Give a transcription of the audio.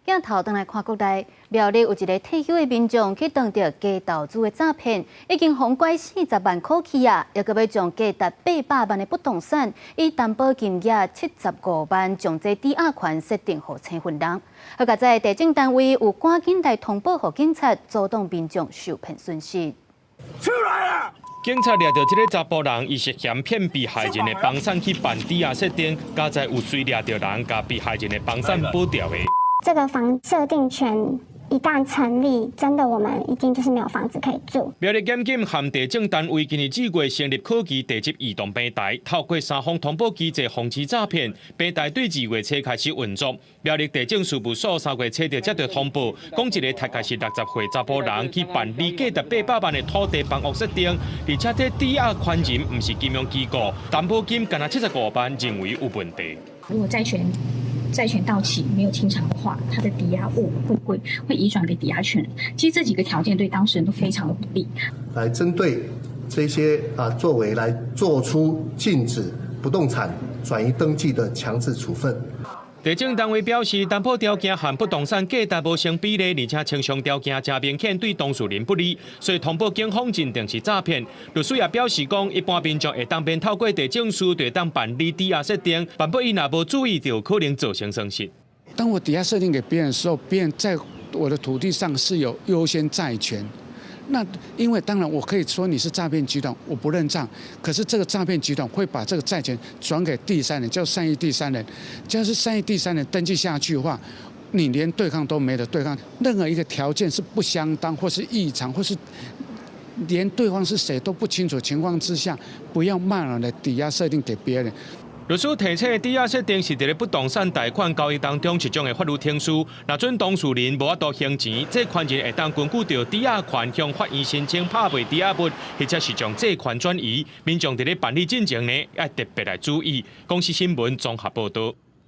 镜头转来看国内，苗栗有一个退休的民众去当着假投资的诈骗，已经风拐40万块去啊，又搁要将价值800万的不动产以担保金额75万，将这抵押权设定给青云人。好在地政单位有赶紧来通报给警察，阻挡民众受骗损失。出来了！ 警察抓到这个查甫人，伊涉嫌骗被害人的房产去办抵押设定，加在有随抓到人，甲被害人的房产保掉的。这个房设定权一旦成立，真的我们已经就是没有房子可以住。苗栗检警和地政单位今年4月成立科技地质移动平台，透过3方通报机制防止诈骗。平台对2月初开始运作。苗栗地政事务所3月初就接到通报，讲一个大概是60岁查甫人去办理价值800万的土地房屋设定，而且这抵押权人不是金融机构，担保金仅75万，认为有问题。如果债权到期没有清偿的话，他的抵押物会移转给抵押权人。其实这几个条件对当事人都非常的不利。来针对这些作为来做出禁止不动产转移登记的强制处分。地政单位表示，担保条件和不动产价值无成比例，而且清偿条件真明显，对当事人不利，所以通报警方认定是诈骗。律师也表示讲，一般民众会当便透过地政署对当办理抵押设定，万不伊若无注意，就有可能造成损失。当我抵押设定给别人的时候，别人在我的土地上是有优先债权。那因为当然我可以说你是诈骗集团，我不认账。可是这个诈骗集团会把这个债权转给第三人，叫善意第三人。只要是善意第三人登记下去的话，你连对抗都没得对抗。任何一个条件是不相当，或是异常，或是连对方是谁都不清楚情况之下，不要贸然的抵押设定给别人。律师提醒，抵押设定是在不动产贷款交易当中一种的法律程序。若准当事人无法度还钱，这权人会当根据着抵押权向法院申请拍卖抵押物，或者是将这权转移。民众在咧办理进前呢，要特别来注意。公司新闻综合报道。